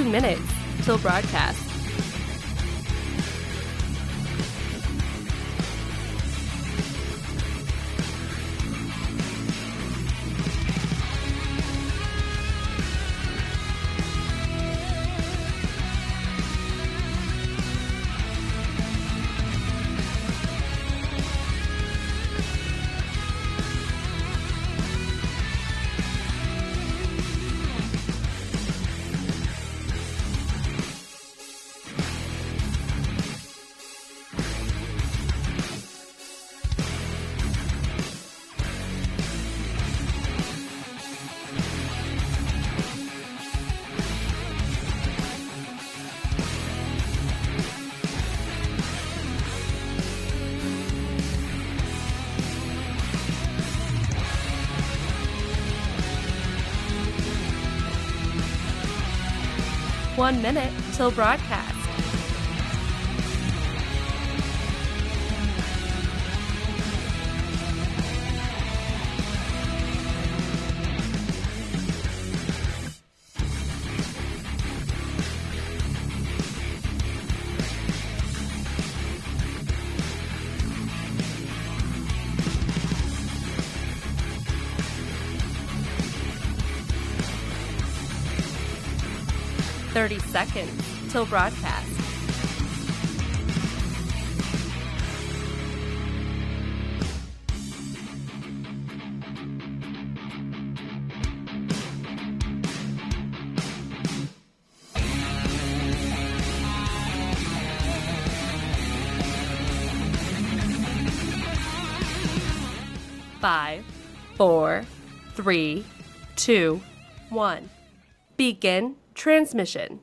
1 minute till broadcast. One minute till broadcast. Thirty seconds till broadcast. Five, 4, 3, 2, 1. Begin transmission.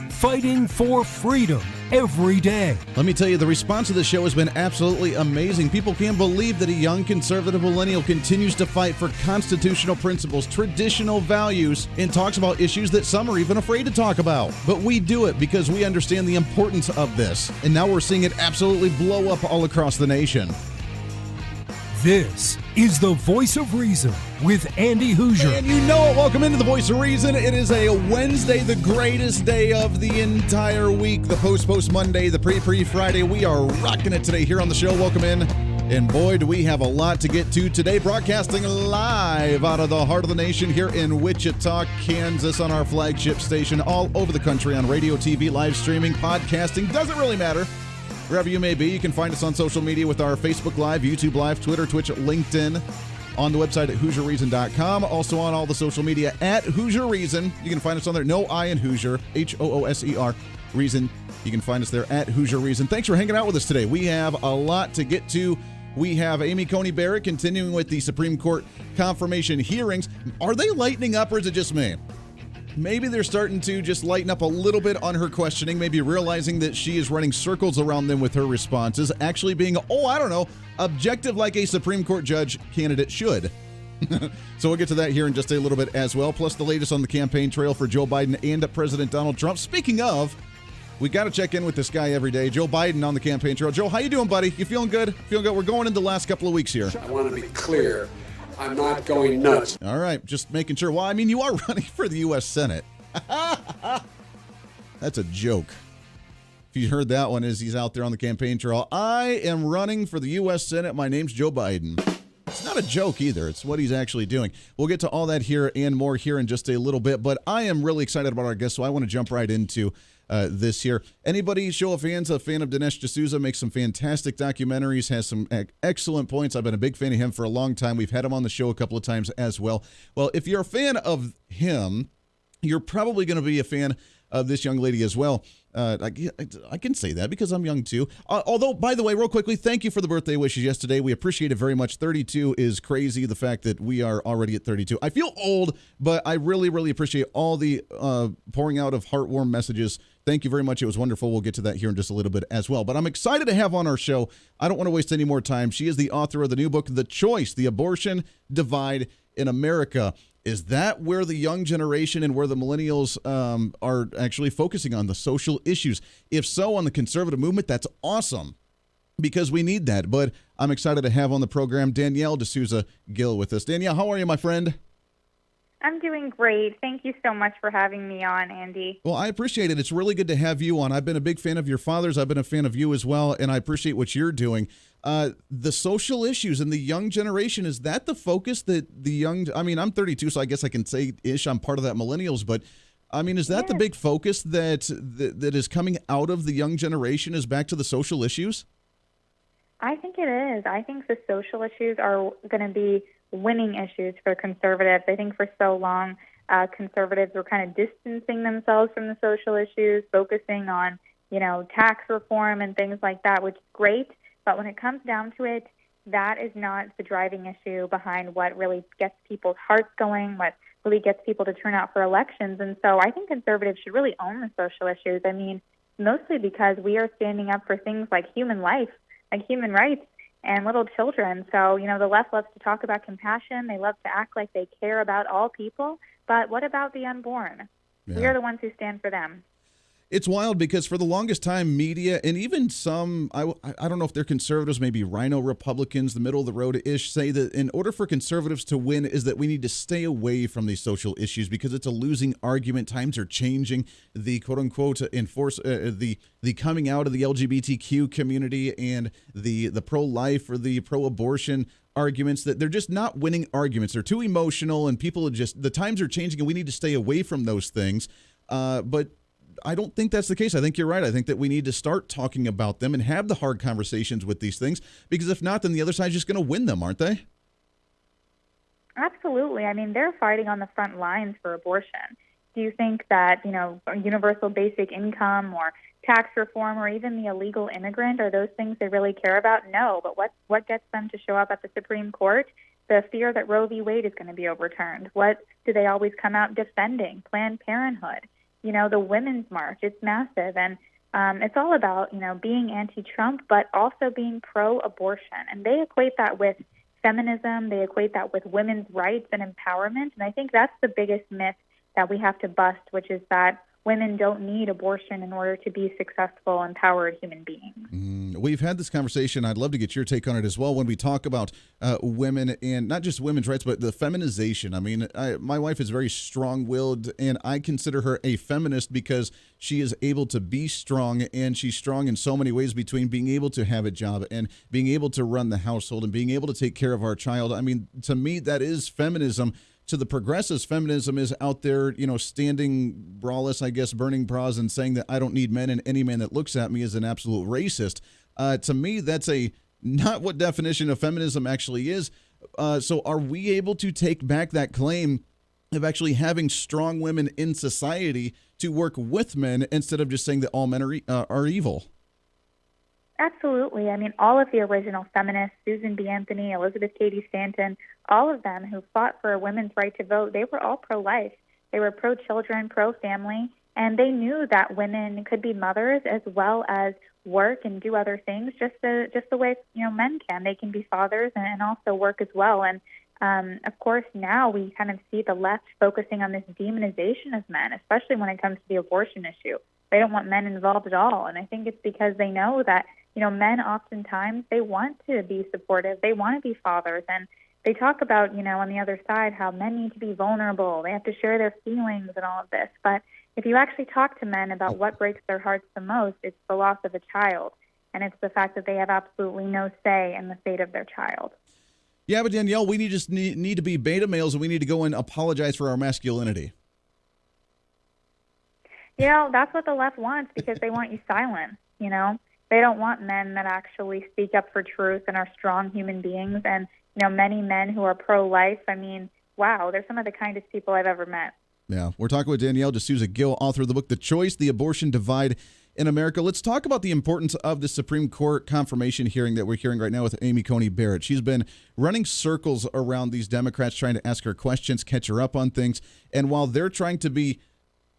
Fighting for freedom every day. Let me tell you, the response to the show has been absolutely amazing. People can't believe that a young conservative millennial continues to fight for constitutional principles, traditional values, and talks about issues that some are even afraid to talk about. But we do it because we understand the importance of this. And now we're seeing it absolutely blow up all across the nation. This is the Voice of Reason with Andy Hooser. And you know it. Welcome into the Voice of Reason. It is a Wednesday, the greatest day of the entire week. The post Monday, the pre Friday. We are rocking it today here on the show. Welcome in. And boy, do we have a lot to get to today. Broadcasting live out of the heart of the nation here in Wichita, Kansas, on our flagship station, all over the country on radio, TV, live streaming, podcasting. Doesn't really matter. Wherever you may be, you can find us on social media with our Facebook Live, YouTube Live, Twitter, Twitch, LinkedIn, on the website at HooserReason.com. Also on all the social media at Hooser Reason. You can find us on there. No I in Hooser. Hooser Reason. You can find us there at Hooser Reason. Thanks for hanging out with us today. We have a lot to get to. We have Amy Coney Barrett continuing with the Supreme Court confirmation hearings. Are they lightening up or is it just me? Maybe they're starting to just lighten up a little bit on her questioning, maybe realizing that she is running circles around them with her responses, actually being, objective like a Supreme Court judge candidate should. So we'll get to that here in just a little bit as well, plus the latest on the campaign trail for Joe Biden and President Donald Trump. Speaking of, we got to check in with this guy every day. Joe Biden on the campaign trail. Joe, how you doing, buddy? You feeling good? Feeling good? We're going into the last couple of weeks here. I want to be clear. I'm not going nuts. All right, just making sure. Well, I mean, you are running for the U.S. Senate. That's a joke. If you heard that one, as he's out there on the campaign trail. I am running for the U.S. Senate. My name's Joe Biden. It's not a joke either. It's what he's actually doing. We'll get to all that here and more here in just a little bit, but I am really excited about our guest, so I want to jump right into this here. Anybody, show of hands, a fan of Danielle D'Souza, makes some fantastic documentaries, has some excellent points. I've been a big fan of him for a long time. We've had him on the show a couple of times as well. Well, if you're a fan of him, you're probably going to be a fan of this young lady as well. I can say that because I'm young too. Although, by the way, real quickly, thank you for the birthday wishes yesterday. We appreciate it very much. 32 is crazy, the fact that we are already at 32. I feel old, but I really, really appreciate all the pouring out of heartwarm messages. Thank you very much. It was wonderful. We'll get to that here in just a little bit as well. But I'm excited to have on our show. I don't want to waste any more time. She is the author of the new book, The Choice, The Abortion Divide in America. Is that where the young generation and where the millennials are actually focusing on, the social issues? If so, on the conservative movement, that's awesome, because we need that. But I'm excited to have on the program Danielle D'Souza Gill with us. Danielle, how are you, my friend? I'm doing great. Thank you so much for having me on, Andy. Well, I appreciate it. It's really good to have you on. I've been a big fan of your father's. I've been a fan of you as well, and I appreciate what you're doing. The social issues and the young generation, is that the focus that the young, I mean, I'm 32, so I guess I can say ish, I'm part of that millennials, but I mean, is that the big focus that is coming out of the young generation, is back to the social issues? I think it is. I think the social issues are going to be winning issues for conservatives. I think for so long, conservatives were kind of distancing themselves from the social issues, focusing on, tax reform and things like that, which is great. But when it comes down to it, that is not the driving issue behind what really gets people's hearts going, what really gets people to turn out for elections. And so I think conservatives should really own the social issues. I mean, mostly because we are standing up for things like human life, like human rights, and little children. So, the left loves to talk about compassion. They love to act like they care about all people. But what about the unborn? Yeah. We are the ones who stand for them. It's wild because for the longest time, media and even some, I don't know if they're conservatives, maybe rhino Republicans, the middle of the road-ish, say that in order for conservatives to win is that we need to stay away from these social issues because it's a losing argument. Times are changing. The quote-unquote enforce the coming out of the LGBTQ community and the pro-life or the pro-abortion arguments, that they're just not winning arguments. They're too emotional, and people are just, the times are changing, and we need to stay away from those things. But I don't think that's the case. I think you're right. I think that we need to start talking about them and have the hard conversations with these things, because if not, then the other side's just going to win them, aren't they? Absolutely. I mean, they're fighting on the front lines for abortion. Do you think that, universal basic income or tax reform or even the illegal immigrant, are those things they really care about? No. But what gets them to show up at the Supreme Court? The fear that Roe v. Wade is going to be overturned. What do they always come out defending? Planned Parenthood. The Women's March, it's massive. And it's all about, being anti-Trump, but also being pro-abortion. And they equate that with feminism. They equate that with women's rights and empowerment. And I think that's the biggest myth that we have to bust, which is that women don't need abortion in order to be successful, empowered human beings. We've had this conversation. I'd love to get your take on it as well when we talk about women and not just women's rights, but the feminization. I mean, my wife is very strong-willed, and I consider her a feminist because she is able to be strong, and she's strong in so many ways, between being able to have a job and being able to run the household and being able to take care of our child. I mean, to me, that is feminism. To the progressives, feminism is out there, standing braless, I guess, burning bras and saying that I don't need men, and any man that looks at me is an absolute racist. To me, that's not what definition of feminism actually is. So are we able to take back that claim of actually having strong women in society to work with men instead of just saying that all men are evil? Absolutely. I mean, all of the original feminists, Susan B. Anthony, Elizabeth Cady Stanton, all of them who fought for women's right to vote, they were all pro-life. They were pro-children, pro-family, and they knew that women could be mothers as well as work and do other things just the way men can. They can be fathers and also work as well. And of course, now we kind of see the left focusing on this demonization of men, especially when it comes to the abortion issue. They don't want men involved at all, and I think it's because they know that men oftentimes, they want to be supportive. They want to be fathers. And they talk about, on the other side, how men need to be vulnerable. They have to share their feelings and all of this. But if you actually talk to men about what breaks their hearts the most, it's the loss of a child. And it's the fact that they have absolutely no say in the fate of their child. Yeah, but Danielle, we need to be beta males, and we need to go and apologize for our masculinity. That's what the left wants, because they want you silent, They don't want men that actually speak up for truth and are strong human beings. And, many men who are pro-life, I mean, wow, they're some of the kindest people I've ever met. Yeah, we're talking with Danielle D'Souza Gill, author of the book, The Choice, The Abortion Divide in America. Let's talk about the importance of the Supreme Court confirmation hearing that we're hearing right now with Amy Coney Barrett. She's been running circles around these Democrats, trying to ask her questions, catch her up on things. And while they're trying to be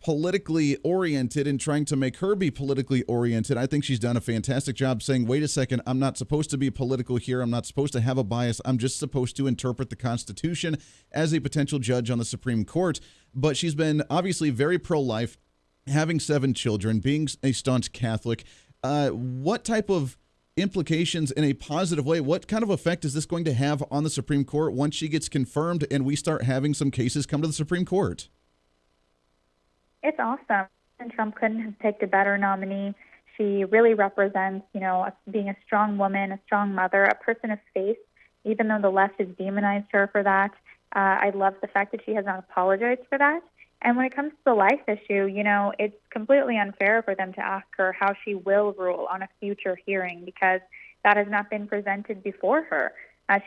politically oriented and trying to make her be politically oriented. I think she's done a fantastic job saying, wait a second, I'm not supposed to be political here. I'm not supposed to have a bias. I'm just supposed to interpret the Constitution as a potential judge on the Supreme Court. But she's been obviously very pro-life, having 7 children, being a staunch Catholic. What type of implications in a positive way, what kind of effect is this going to have on the Supreme Court once she gets confirmed and we start having some cases come to the Supreme Court? It's awesome. And Trump couldn't have picked a better nominee. She really represents, being a strong woman, a strong mother, a person of faith, even though the left has demonized her for that. I love the fact that she has not apologized for that. And when it comes to the life issue, it's completely unfair for them to ask her how she will rule on a future hearing because that has not been presented before her.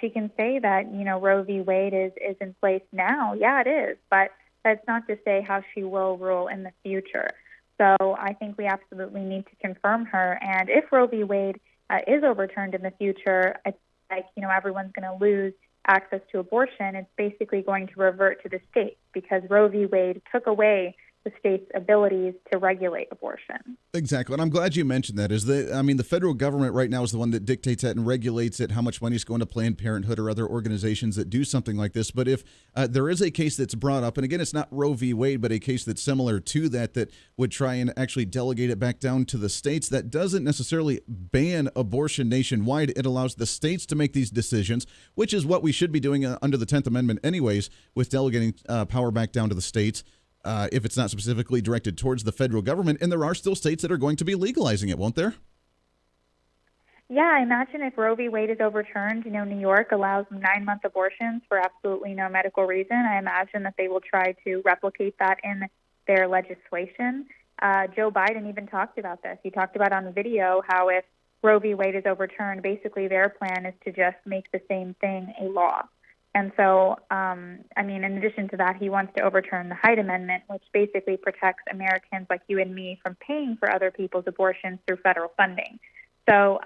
She can say that, Roe v. Wade is in place now. Yeah, it is. But that's not to say how she will rule in the future. So I think we absolutely need to confirm her. And if Roe v. Wade is overturned in the future, it's like, everyone's going to lose access to abortion. It's basically going to revert to the states because Roe v. Wade took away the state's abilities to regulate abortion. Exactly. And I'm glad you mentioned that. The federal government right now is the one that dictates that and regulates it, how much money is going to Planned Parenthood or other organizations that do something like this. But if there is a case that's brought up, and again, it's not Roe v. Wade, but a case that's similar to that would try and actually delegate it back down to the states, that doesn't necessarily ban abortion nationwide. It allows the states to make these decisions, which is what we should be doing under the 10th Amendment anyways, with delegating power back down to the states. If it's not specifically directed towards the federal government. And there are still states that are going to be legalizing it, won't there? Yeah, I imagine if Roe v. Wade is overturned, New York allows 9-month abortions for absolutely no medical reason. I imagine that they will try to replicate that in their legislation. Joe Biden even talked about this. He talked about on the video how if Roe v. Wade is overturned, basically their plan is to just make the same thing a law. And so, in addition to that, he wants to overturn the Hyde Amendment, which basically protects Americans like you and me from paying for other people's abortions through federal funding. So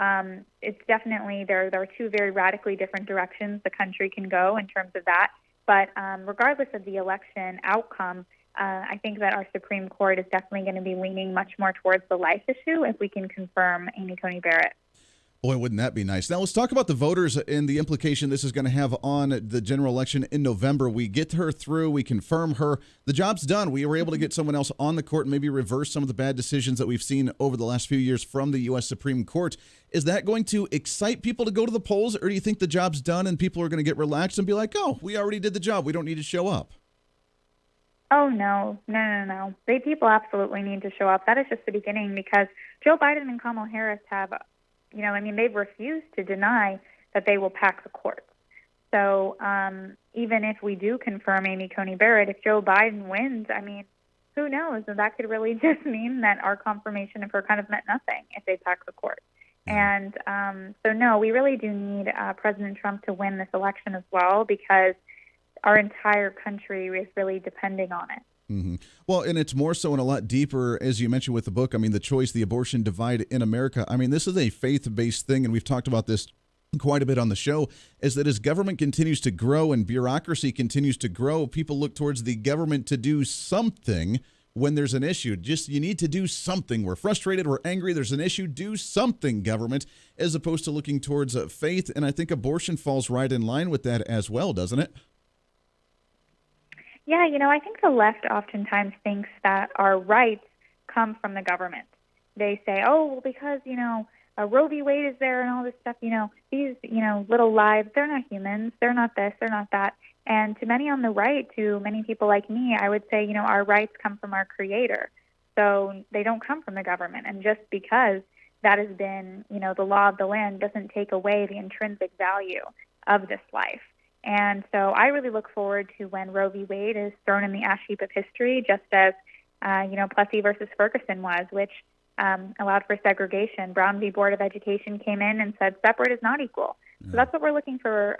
it's definitely, there are 2 very radically different directions the country can go in terms of that. But regardless of the election outcome, I think that our Supreme Court is definitely going to be leaning much more towards the life issue if we can confirm Amy Coney Barrett. Boy, wouldn't that be nice. Now, let's talk about the voters and the implication this is going to have on the general election in November. We get her through. We confirm her. The job's done. We were able to get someone else on the court and maybe reverse some of the bad decisions that we've seen over the last few years from the U.S. Supreme Court. Is that going to excite people to go to the polls, or do you think the job's done and people are going to get relaxed and be like, oh, we already did the job. We don't need to show up? Oh, no. People absolutely need to show up. That is just the beginning because Joe Biden and Kamala Harris have they've refused to deny that they will pack the courts. So even if we do confirm Amy Coney Barrett, if Joe Biden wins, who knows? That could really just mean that our confirmation of her kind of meant nothing if they pack the court. And so, no, we really do need President Trump to win this election as well because our entire country is really depending on it. Mm-hmm. Well, and it's more so and a lot deeper, as you mentioned with the book. The choice, the abortion divide in America. This is a faith-based thing, and we've talked about this quite a bit on the show, is that as government continues to grow and bureaucracy continues to grow, people look towards the government to do something when there's an issue. Just, you need to do something. We're frustrated, we're angry, there's an issue, do something, government, as opposed to looking towards faith. And I think abortion falls right in line with that as well, doesn't it? Yeah, I think the left oftentimes thinks that our rights come from the government. They say, oh, well, because, Roe v. Wade is there and all this stuff, these, little lives, they're not humans, they're not this, they're not that. And to many on the right, to many people like me, I would say, our rights come from our Creator. So they don't come from the government. And just because that has been, the law of the land doesn't take away the intrinsic value of this life. And so I really look forward to when Roe v. Wade is thrown in the ash heap of history, just as, Plessy versus Ferguson was, which allowed for segregation. Brown v. Board of Education came in and said separate is not equal. Yeah. So that's what we're looking for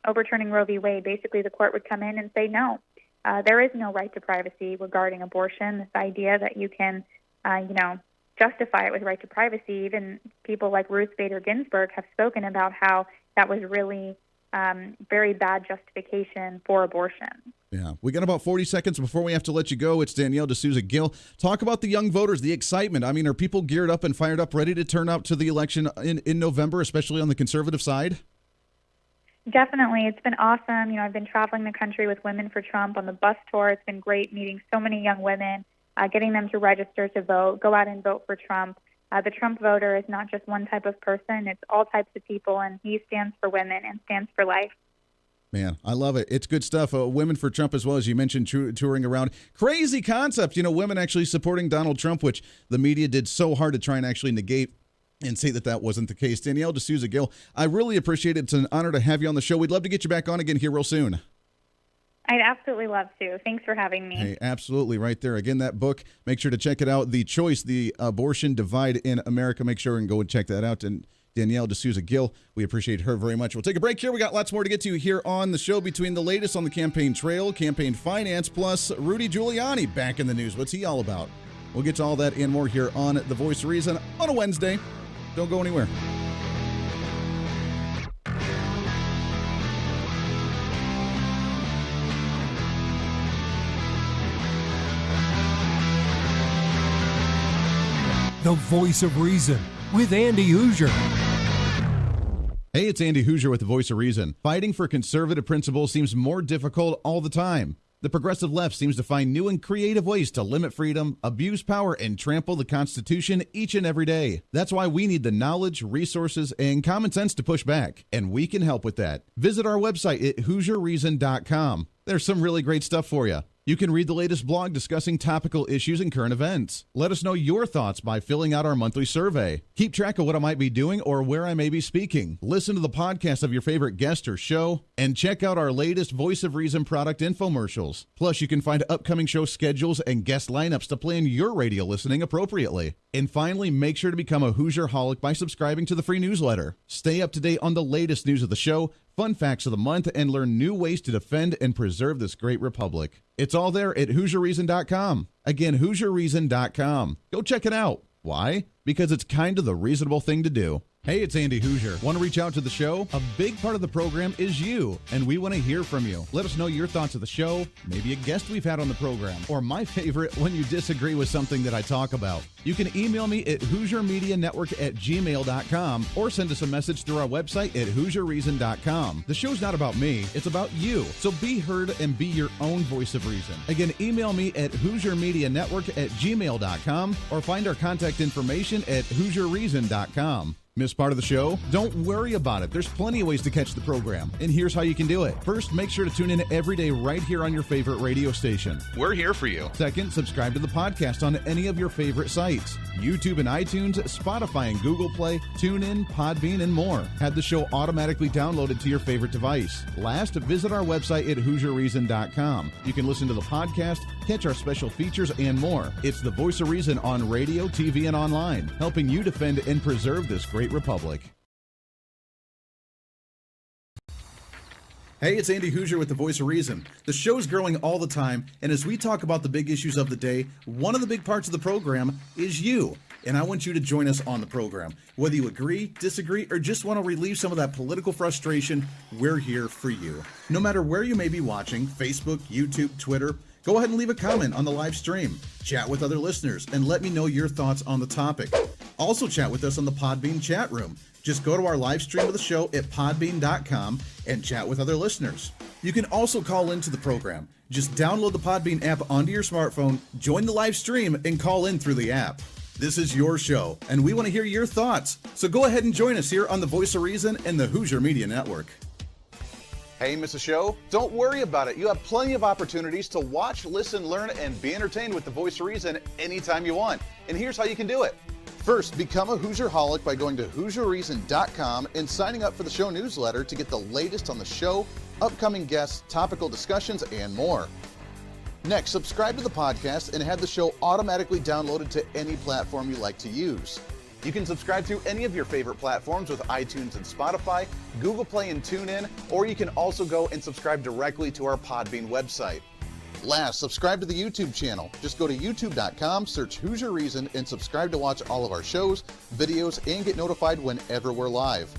overturning Roe v. Wade. Basically, the court would come in and say, no, there is no right to privacy regarding abortion. This idea that you can, justify it with right to privacy. Even people like Ruth Bader Ginsburg have spoken about how that was really very bad justification for abortion. Yeah, we got about 40 seconds before we have to let you go. It's Danielle D'Souza Gill. Talk about the young voters, the excitement. I mean, are people geared up and fired up, ready to turn out to the election in November, especially on the conservative side? Definitely. It's been awesome. I've been traveling the country with Women for Trump on the bus tour. It's been great meeting so many young women, getting them to register to vote, go out and vote for Trump. The Trump voter is not just one type of person. It's all types of people, and he stands for women and stands for life. Man, I love it. It's good stuff. Women for Trump, as well as you mentioned, touring around. Crazy concept. Women actually supporting Donald Trump, which the media did so hard to try and actually negate and say that wasn't the case. Danielle D'Souza Gill, I really appreciate it. It's an honor to have you on the show. We'd love to get you back on again here real soon. I'd absolutely love to. Thanks for having me. Hey, absolutely, right there. Again, that book, make sure to check it out. The Choice, the Abortion Divide in America. Make sure and go and check that out. And Danielle D'Souza Gill, we appreciate her very much. We'll take a break here. We got lots more to get to here on the show, between the latest on the campaign trail, campaign finance, plus Rudy Giuliani back in the news. What's he all about? We'll get to all that and more here on The Voice of Reason on a Wednesday. Don't go anywhere. The Voice of Reason with Andy Hooser. Hey, it's Andy Hooser with The Voice of Reason. Fighting for conservative principles seems more difficult all the time. The progressive left seems to find new and creative ways to limit freedom, abuse power, and trample the Constitution each and every day. That's why we need the knowledge, resources, and common sense to push back, and we can help with that. Visit our website at HooserReason.com. There's some really great stuff for you. You can read the latest blog discussing topical issues and current events. Let us know your thoughts by filling out our monthly survey. Keep track of what I might be doing or where I may be speaking. Listen to the podcast of your favorite guest or show, and check out our latest Voice of Reason product infomercials. Plus, you can find upcoming show schedules and guest lineups to plan your radio listening appropriately. And finally, make sure to become a Hoosier-holic by subscribing to the free newsletter. Stay up to date on the latest news of the show, fun facts of the month, and learn new ways to defend and preserve this great republic. It's all there at HooserReason.com. Again, HooserReason.com. Go check it out. Why? Because it's kind of the reasonable thing to do. Hey, it's Andy Hooser. Want to reach out to the show? A big part of the program is you, and we want to hear from you. Let us know your thoughts of the show, maybe a guest we've had on the program, or my favorite, when you disagree with something that I talk about. You can email me at HooserMediaNetwork@gmail.com or send us a message through our website at HooserReason.com. The show's not about me, it's about you. So be heard and be your own voice of reason. Again, email me at HooserMediaNetwork@gmail.com or find our contact information at HooserReason.com. Miss part of the show? Don't worry about it. There's plenty of ways to catch the program, and here's how you can do it. First, make sure to tune in every day right here on your favorite radio station. We're here for you. Second, subscribe to the podcast on any of your favorite sites. YouTube and iTunes, Spotify and Google Play, TuneIn, Podbean, and more. Have the show automatically downloaded to your favorite device. Last, visit our website at HooserReason.com. You can listen to the podcast, catch our special features, and more. It's the Voice of Reason on radio, TV, and online, helping you defend and preserve this great republic. Hey, it's Andy Hooser with The Voice of Reason. The show's growing all the time, and as we talk about the big issues of the day, one of the big parts of the program is you. And I want you to join us on the program. Whether you agree, disagree, or just want to relieve some of that political frustration, we're here for you. No matter where you may be watching, Facebook, YouTube, Twitter, go ahead and leave a comment on the live stream. Chat with other listeners and let me know your thoughts on the topic. Also chat with us on the Podbean chat room. Just go to our live stream of the show at podbean.com and chat with other listeners. You can also call into the program. Just download the Podbean app onto your smartphone, join the live stream, and call in through the app. This is your show, and we want to hear your thoughts. So go ahead and join us here on The Voice of Reason and the Hooser Media Network. Hey, miss a show? Don't worry about it. You have plenty of opportunities to watch, listen, learn, and be entertained with The Voice of Reason anytime you want. And here's how you can do it. First, become a Hoosier-holic by going to HooserReason.com and signing up for the show newsletter to get the latest on the show, upcoming guests, topical discussions, and more. Next, subscribe to the podcast and have the show automatically downloaded to any platform you like to use. You can subscribe through any of your favorite platforms with iTunes and Spotify, Google Play and TuneIn, or you can also go and subscribe directly to our Podbean website. Last, subscribe to the YouTube channel. Just go to youtube.com, search Hooser Reason, and subscribe to watch all of our shows, videos, and get notified whenever we're live.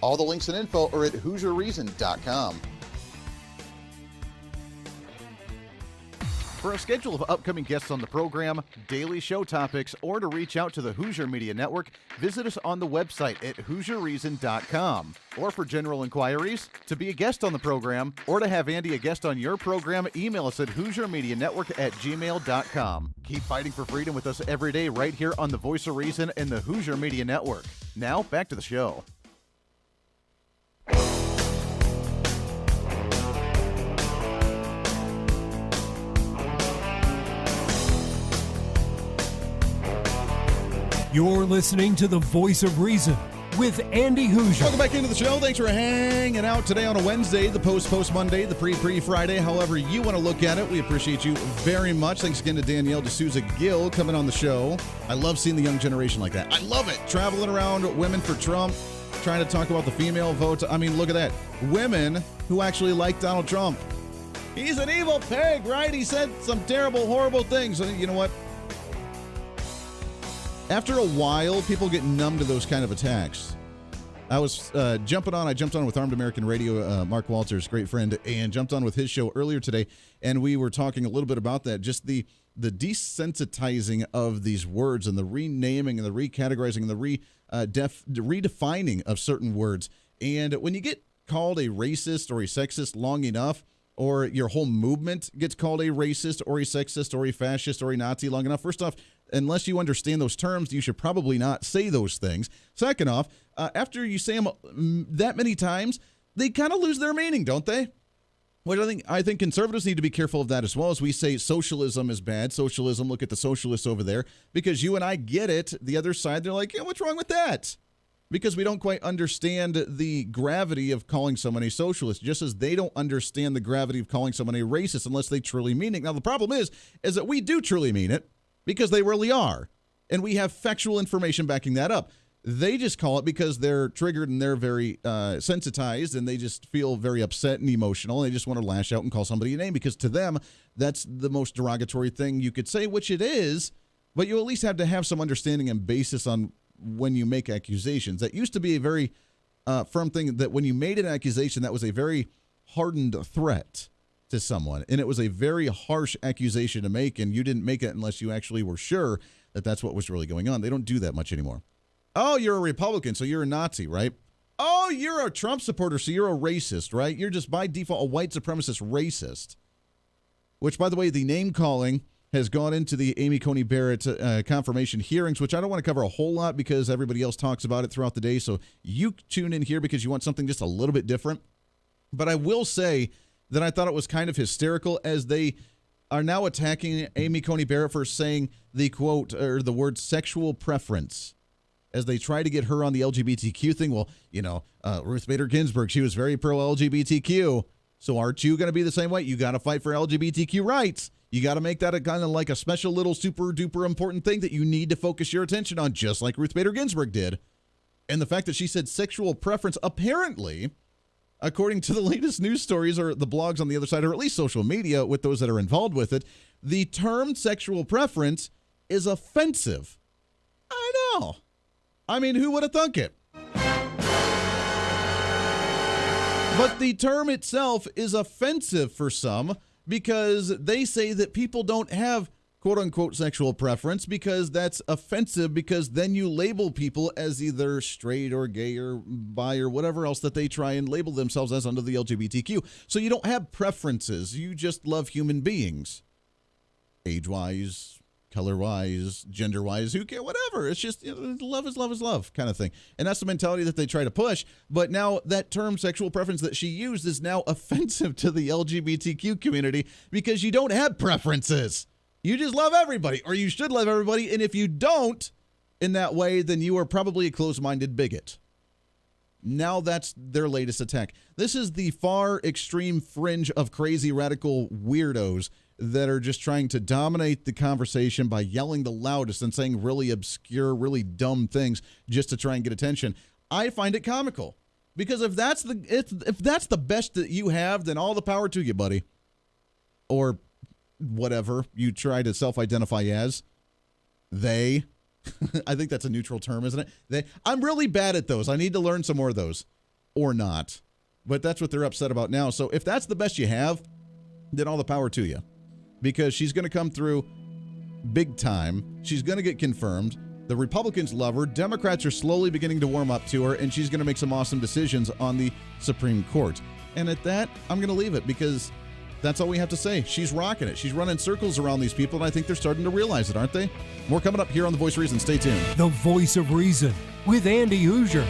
All the links and info are at HooserReason.com. For a schedule of upcoming guests on the program, daily show topics, or to reach out to the Hooser Media Network, visit us on the website at HooserReason.com. Or for general inquiries, to be a guest on the program, or to have Andy a guest on your program, email us at HooserMediaNetwork@gmail.com. Keep fighting for freedom with us every day right here on the Voice of Reason and the Hooser Media Network. Now, back to the show. You're listening to the Voice of Reason with Andy Hooser. Welcome back into the show. Thanks for hanging out today on a Wednesday, the post Monday, the pre Friday, however you want to look at it. We appreciate you very much. Thanks again to Danielle D'Souza Gill coming on the show. I love seeing the young generation like that. I love it. Traveling around Women for Trump, trying to talk about the female vote. I mean, look at that. Women who actually like Donald Trump. He's an evil pig, right? He said some terrible, horrible things. And you know what? After a while, people get numb to those kind of attacks. I was jumped on with Armed American Radio, Mark Walters, great friend, and jumped on with his show earlier today, and we were talking a little bit about that, just the desensitizing of these words and the renaming and the recategorizing and the redefining of certain words. And when you get called a racist or a sexist long enough, or your whole movement gets called a racist or a sexist or a fascist or a Nazi long enough, first off, unless you understand those terms, you should probably not say those things. Second off, after you say them that many times, they kind of lose their meaning, don't they? Well, I think conservatives need to be careful of that as well. As we say socialism is bad. Socialism, look at the socialists over there. Because you and I get it. The other side, they're like, yeah, what's wrong with that? Because we don't quite understand the gravity of calling someone a socialist, just as they don't understand the gravity of calling someone a racist unless they truly mean it. Now, the problem is that we do truly mean it because they really are. And we have factual information backing that up. They just call it because they're triggered and they're very sensitized and they just feel very upset and emotional. And they just want to lash out and call somebody a name because to them, that's the most derogatory thing you could say, which it is. But you at least have to have some understanding and basis on when you make accusations. That used to be a very firm thing, that when you made an accusation, that was a very hardened threat to someone. And it was a very harsh accusation to make, and you didn't make it unless you actually were sure that that's what was really going on. They don't do that much anymore. Oh, you're a Republican, so you're a Nazi, right? Oh, you're a Trump supporter, so you're a racist, right? You're just by default a white supremacist racist. Which, by the way, the name calling has gone into the Amy Coney Barrett confirmation hearings, which I don't want to cover a whole lot because everybody else talks about it throughout the day. So you tune in here because you want something just a little bit different. But I will say that I thought it was kind of hysterical as they are now attacking Amy Coney Barrett for saying the quote or the word sexual preference as they try to get her on the LGBTQ thing. Well, you know, Ruth Bader Ginsburg, she was very pro-LGBTQ. So aren't you going to be the same way? You got to fight for LGBTQ rights. You got to make that a kind of like a special little super duper important thing that you need to focus your attention on, just like Ruth Bader Ginsburg did. And the fact that she said sexual preference, apparently, according to the latest news stories or the blogs on the other side, or at least social media with those that are involved with it, the term sexual preference is offensive. I know. I mean, who would have thunk it? But the term itself is offensive for some because they say that people don't have quote-unquote sexual preference because that's offensive because then you label people as either straight or gay or bi or whatever else that they try and label themselves as under the LGBTQ. So you don't have preferences. You just love human beings. Age-wise, color-wise, gender-wise, who cares? Whatever. It's just, you know, love is love is love kind of thing. And that's the mentality that they try to push. But now that term sexual preference that she used is now offensive to the LGBTQ community because you don't have preferences. You just love everybody, or you should love everybody. And if you don't in that way, then you are probably a closed-minded bigot. Now that's their latest attack. This is the far extreme fringe of crazy radical weirdos that are just trying to dominate the conversation by yelling the loudest and saying really obscure, really dumb things just to try and get attention. I find it comical because if that's the best that you have, then all the power to you, buddy. Or whatever you try to self-identify as. They. I think that's a neutral term, isn't it? I'm really bad at those. I need to learn some more of those. or not. But that's what they're upset about now. So if that's the best you have, then all the power to you. Because she's going to come through big time. She's going to get confirmed. The Republicans love her. Democrats are slowly beginning to warm up to her, and she's going to make some awesome decisions on the Supreme Court. And at that, I'm going to leave it because that's all we have to say. She's rocking it. She's running circles around these people, and I think they're starting to realize it, aren't they? More coming up here on The Voice of Reason. Stay tuned. The Voice of Reason with Andy Hooser.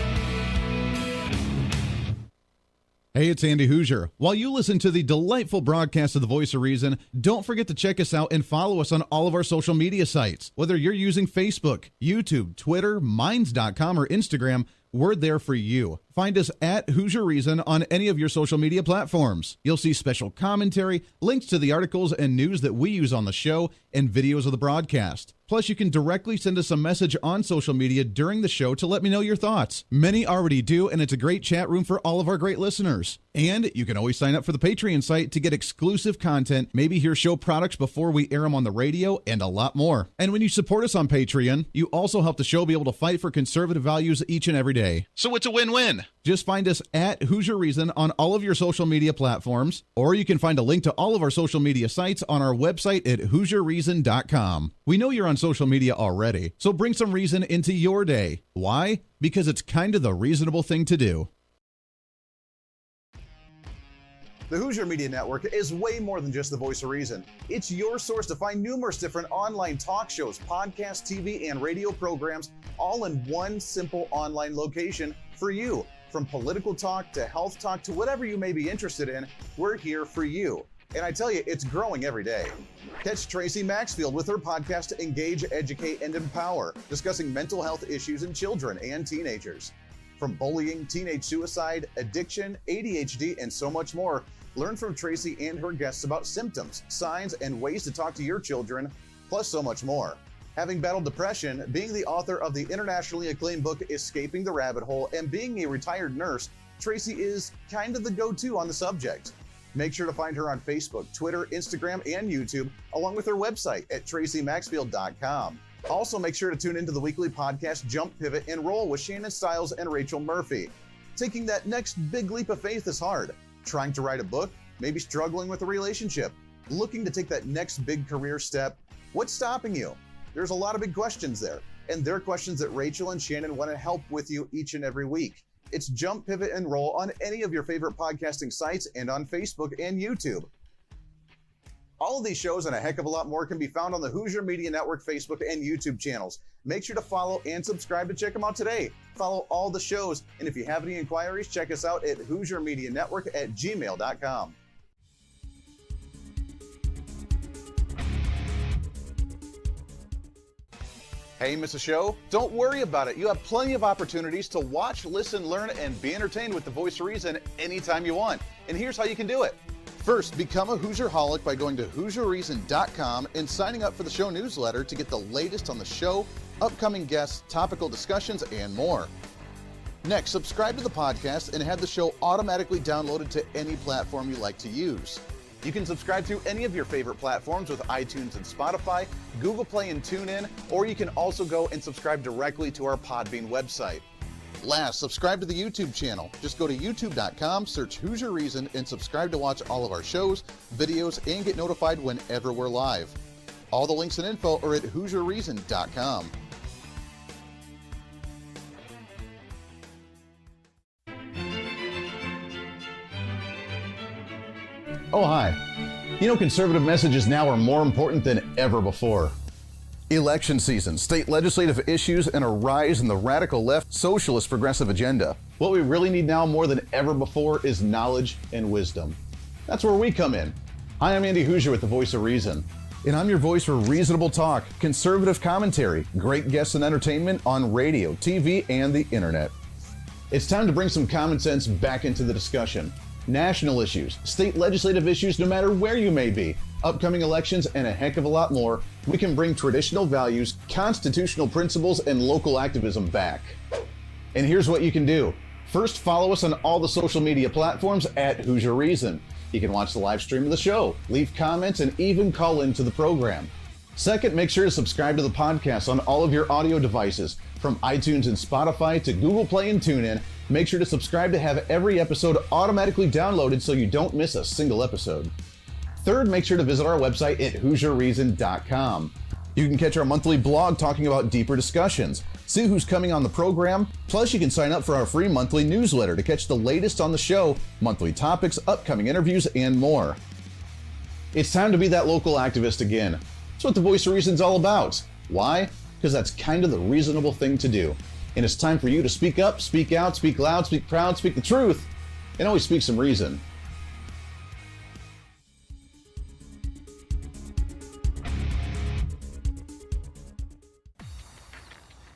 Hey, it's Andy Hooser. While you listen to the delightful broadcast of The Voice of Reason, don't forget to check us out and follow us on all of our social media sites. Whether you're using Facebook, YouTube, Twitter, Minds.com, or Instagram, we're there for you. Find us at Hooser Reason on any of your social media platforms. You'll see special commentary, links to the articles and news that we use on the show, and videos of the broadcast. Plus, you can directly send us a message on social media during the show to let me know your thoughts. Many already do, and it's a great chat room for all of our great listeners. And you can always sign up for the Patreon site to get exclusive content, maybe hear show products before we air them on the radio, and a lot more. And when you support us on Patreon, you also help the show be able to fight for conservative values each and every day. So it's a win-win. Just find us at Hooser Reason on all of your social media platforms, or you can find a link to all of our social media sites on our website at HooserReason.com. We know you're on social media already, so bring some reason into your day. Why? Because it's kind of the reasonable thing to do. The Hooser Media Network is way more than just the voice of reason. It's your source to find numerous different online talk shows, podcasts, TV, and radio programs, all in one simple online location for you. From political talk to health talk to whatever you may be interested in, we're here for you. And I tell you, it's growing every day. Catch Tracy Maxfield with her podcast Engage, Educate, and Empower, discussing mental health issues in children and teenagers. From bullying, teenage suicide, addiction, ADHD, and so much more, learn from Tracy and her guests about symptoms, signs, and ways to talk to your children, plus so much more. Having battled depression, being the author of the internationally acclaimed book Escaping the Rabbit Hole, and being a retired nurse, Tracy is kind of the go-to on the subject. Make sure to find her on Facebook, Twitter, Instagram, and YouTube, along with her website at tracymaxfield.com. Also, make sure to tune into the weekly podcast Jump, Pivot, and Roll with Shannon Stiles and Rachel Murphy. Taking that next big leap of faith is hard. Trying to write a book, maybe struggling with a relationship, looking to take that next big career step. What's stopping you? There's a lot of big questions there, and they're questions that Rachel and Shannon want to help with you each and every week. It's Jump, Pivot, and Roll on any of your favorite podcasting sites and on Facebook and YouTube. All of these shows and a heck of a lot more can be found on the Hooser Media Network Facebook and YouTube channels. Make sure to follow and subscribe to check them out today. Follow all the shows, and if you have any inquiries, check us out at HooserMediaNetwork@gmail.com. Hey, miss a show? Don't worry about it. You have plenty of opportunities to watch, listen, learn, and be entertained with The Voice of Reason anytime you want. And here's how you can do it. First, become a Hooserholic by going to HooserReason.com and signing up for the show newsletter to get the latest on the show, upcoming guests, topical discussions, and more. Next, subscribe to the podcast and have the show automatically downloaded to any platform you like to use. You can subscribe through any of your favorite platforms with iTunes and Spotify, Google Play and TuneIn, or you can also go and subscribe directly to our Podbean website. Last, subscribe to the YouTube channel. Just go to youtube.com, search Hooser Reason, and subscribe to watch all of our shows, videos, and get notified whenever we're live. All the links and info are at HooserReason.com. Oh, hi. You know, conservative messages now are more important than ever before. Election season, state legislative issues, and a rise in the radical left socialist progressive agenda. What we really need now more than ever before is knowledge and wisdom. That's where we come in. Hi, I'm Andy Hooser with The Voice of Reason. And I'm your voice for reasonable talk, conservative commentary, great guests and entertainment on radio, TV, and the internet. It's time to bring some common sense back into the discussion. National issues, state legislative issues, no matter where you may be, upcoming elections, and a heck of a lot more, we can bring traditional values, constitutional principles, and local activism back. And here's what you can do. First, follow us on all the social media platforms at Hooser Reason. You can watch the live stream of the show, leave comments, and even call into the program. Second, make sure to subscribe to the podcast on all of your audio devices, from iTunes and Spotify to Google Play and TuneIn, Make sure to subscribe to have every episode automatically downloaded so you don't miss a single episode. Third, make sure to visit our website at HooserReason.com. You can catch our monthly blog talking about deeper discussions, see who's coming on the program, plus you can sign up for our free monthly newsletter to catch the latest on the show, monthly topics, upcoming interviews, and more. It's time to be that local activist again. That's what the Voice of Reason's all about. Why? Because that's kind of the reasonable thing to do. And it's time for you to speak up, speak out, speak loud, speak proud, speak the truth, and always speak some reason.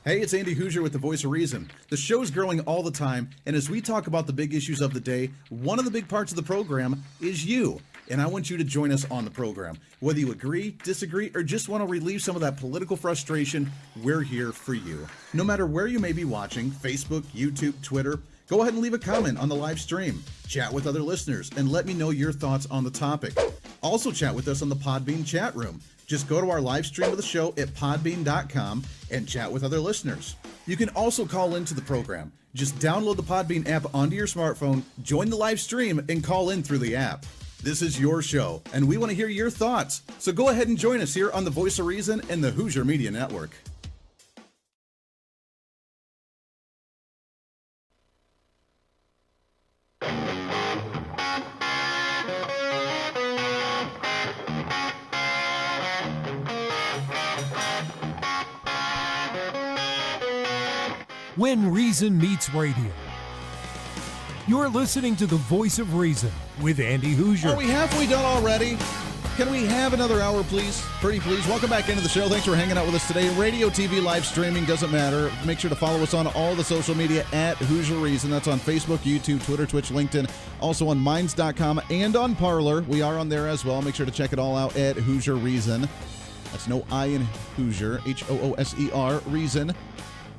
Hey, it's Andy Hooser with the Voice of Reason. The show's growing all the time, and as we talk about the big issues of the day, one of the big parts of the program is you. And I want you to join us on the program. Whether you agree, disagree, or just want to relieve some of that political frustration, we're here for you. No matter where you may be watching, Facebook, YouTube, Twitter, go ahead and leave a comment on the live stream. Chat with other listeners and let me know your thoughts on the topic. Also chat with us on the Podbean chat room. Just go to our live stream of the show at podbean.com and chat with other listeners. You can also call into the program. Just download the Podbean app onto your smartphone, join the live stream, and call in through the app. This is your show, and we want to hear your thoughts. So go ahead and join us here on the Voice of Reason and the Hooser Media Network. When Reason Meets Radio. You're listening to the Voice of Reason with Andy Hooser. Are we halfway done already? Can we have another hour, please? Pretty please. Welcome back into the show. Thanks for hanging out with us today. Radio, TV, live streaming, doesn't matter. Make sure to follow us on all the social media at Hooser Reason. That's on Facebook, YouTube, Twitter, Twitch, LinkedIn, also on Minds.com and on Parler. We are on there as well. Make sure to check it all out at Hooser Reason. That's no I in Hooser, Hooser, Reason.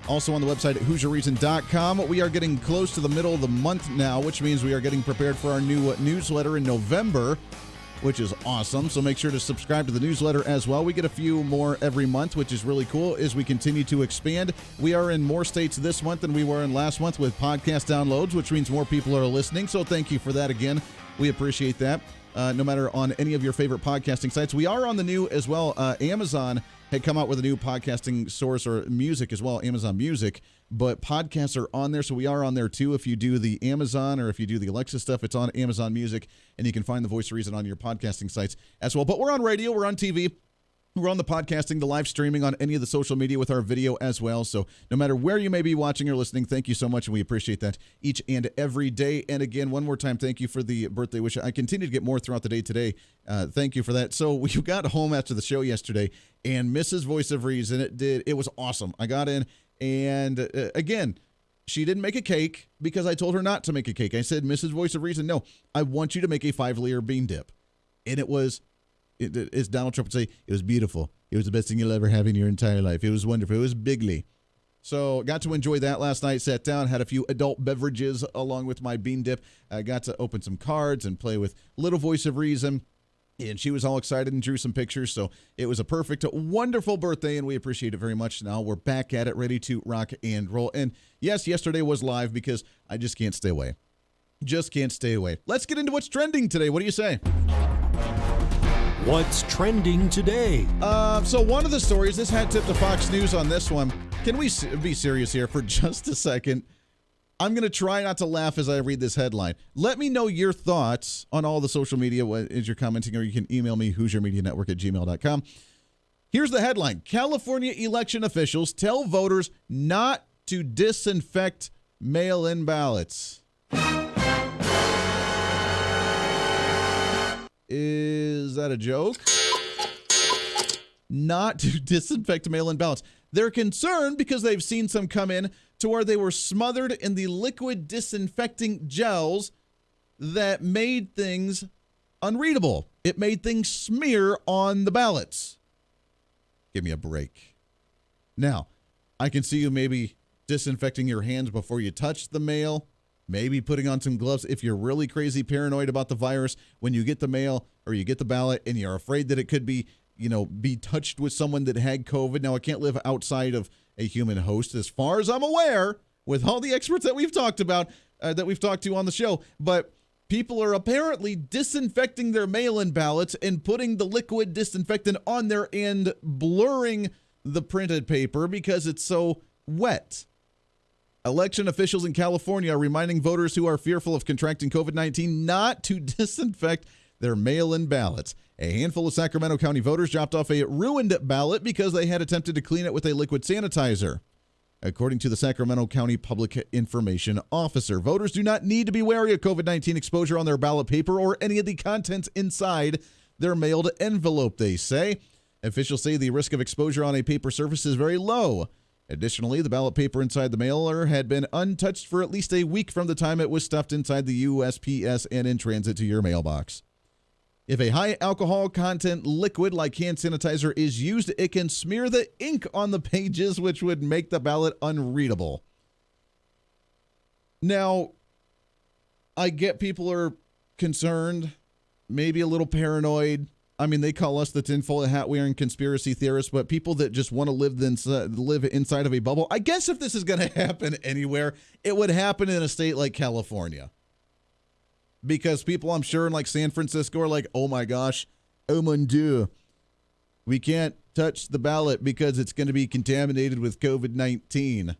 Also on the website at HooserReason.com. We are getting close to the middle of the month now, which means we are getting prepared for our new newsletter in November, which is awesome. So make sure to subscribe to the newsletter as well. We get a few more every month, which is really cool as we continue to expand. We are in more states this month than we were in last month with podcast downloads, which means more people are listening. So thank you for that again. We appreciate that. No matter on any of your favorite podcasting sites. We are on the new as well. Amazon had come out with a new podcasting source or music as well, Amazon Music, but podcasts are on there, so we are on there too. If you do the Amazon or if you do the Alexa stuff, it's on Amazon Music, and you can find the Voice of Reason on your podcasting sites as well. But we're on radio, we're on TV, we're on the podcasting, the live streaming on any of the social media with our video as well. So no matter where you may be watching or listening, thank you so much, and we appreciate that each and every day. And again, one more time, thank you for the birthday wish. I continue to get more throughout the day today. Thank you for that. So we got home after the show yesterday, and Mrs. Voice of Reason, it was awesome. I got in, and again, she didn't make a cake because I told her not to make a cake. I said, Mrs. Voice of Reason, no, I want you to make a 5-layer bean dip. And it was, as Donald Trump would say, it was beautiful. It was the best thing you'll ever have in your entire life. It was wonderful. It was bigly. So got to enjoy that last night. Sat down, had a few adult beverages along with my bean dip. I got to open some cards and play with Little Voice of Reason. And she was all excited and drew some pictures. So it was a perfect, wonderful birthday, and we appreciate it very much. Now we're back at it, ready to rock and roll. And yes, yesterday was live because I just can't stay away. Just can't stay away. Let's get into what's trending today. What do you say? What's trending today? So one of the stories, this had tipped to Fox News on this one. Can we be serious here for just a second? I'm going to try not to laugh as I read this headline. Let me know your thoughts on all the social media as you're commenting, or you can email me, HooserMediaNetwork@gmail.com. Here's the headline. California election officials tell voters not to disinfect mail-in ballots. Is that a joke? Not to disinfect mail-in ballots. They're concerned because they've seen some come in to where they were smothered in the liquid disinfecting gels that made things unreadable. It made things smear on the ballots. Give me a break. Now, I can see you maybe disinfecting your hands before you touch the mail, maybe putting on some gloves if you're really crazy paranoid about the virus when you get the mail or you get the ballot and you're afraid that it could be touched with someone that had COVID. Now, it can't live outside of a human host as far as I'm aware with all the experts that we've talked about, that we've talked to on the show. But people are apparently disinfecting their mail-in ballots and putting the liquid disinfectant on there and blurring the printed paper because it's so wet. Election officials in California are reminding voters who are fearful of contracting COVID-19 not to disinfect their mail-in ballots. A handful of Sacramento County voters dropped off a ruined ballot because they had attempted to clean it with a liquid sanitizer. According to the Sacramento County Public Information Officer, voters do not need to be wary of COVID-19 exposure on their ballot paper or any of the contents inside their mailed envelope, they say. Officials say the risk of exposure on a paper surface is very low. Additionally, the ballot paper inside the mailer had been untouched for at least a week from the time it was stuffed inside the USPS and in transit to your mailbox. If a high alcohol content liquid like hand sanitizer is used, it can smear the ink on the pages, which would make the ballot unreadable. Now, I get people are concerned, maybe a little paranoid. I mean, they call us the tinfoil hat wearing conspiracy theorists, but people that just want to live inside of a bubble. I guess if this is going to happen anywhere, it would happen in a state like California. Because people, I'm sure, in like San Francisco are like, oh my gosh, oh mon Dieu, we can't touch the ballot because it's going to be contaminated with COVID-19.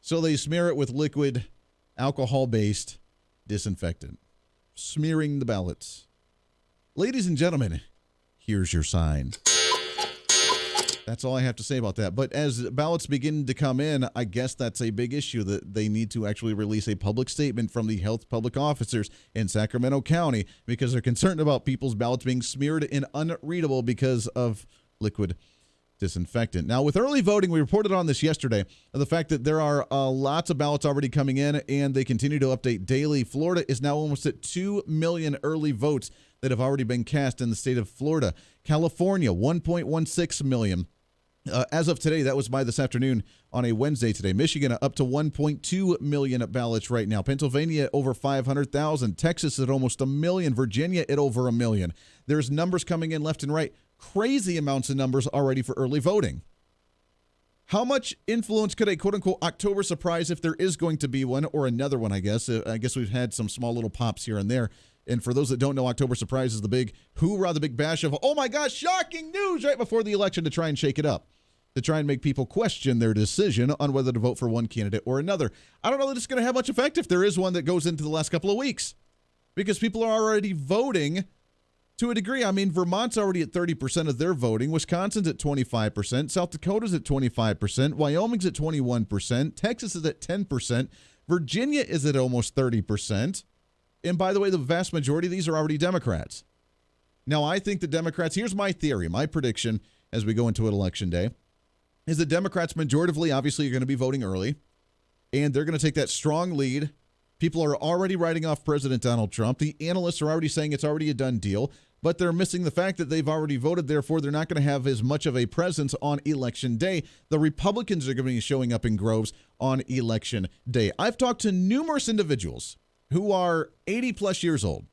So they smear it with liquid alcohol-based disinfectant, smearing the ballots. Ladies and gentlemen, here's your sign. That's all I have to say about that. But as ballots begin to come in, I guess that's a big issue that they need to actually release a public statement from the health public officers in Sacramento County because they're concerned about people's ballots being smeared and unreadable because of liquid disinfectant. Now, with early voting, we reported on this yesterday, the fact that there are lots of ballots already coming in and they continue to update daily. Florida is now almost at 2 million early votes that have already been cast in the state of Florida. California, 1.16 million. As of today, that was by this afternoon on a Wednesday today. Michigan up to 1.2 million ballots right now. Pennsylvania over 500,000. Texas at almost 1 million. Virginia at over 1 million. There's numbers coming in left and right. Crazy amounts of numbers already for early voting. How much influence could a quote-unquote October surprise, if there is going to be one, or another one, I guess. I guess we've had some small little pops here and there. And for those that don't know, October surprise is the big hoorah, the big bash of, oh my gosh, shocking news right before the election to try and shake it up, to try and make people question their decision on whether to vote for one candidate or another. I don't know that it's going to have much effect if there is one that goes into the last couple of weeks, because people are already voting to a degree. I mean, Vermont's already at 30% of their voting. Wisconsin's at 25%. South Dakota's at 25%. Wyoming's at 21%. Texas is at 10%. Virginia is at almost 30%. And by the way, the vast majority of these are already Democrats. Now, I think the Democrats, here's my theory, my prediction as we go into an election day, is that Democrats majoritively, obviously, are going to be voting early, and they're going to take that strong lead. People are already writing off President Donald Trump. The analysts are already saying it's already a done deal, but they're missing the fact that they've already voted. Therefore, they're not going to have as much of a presence on Election Day. The Republicans are going to be showing up in groves on Election Day. I've talked to numerous individuals who are 80-plus years old,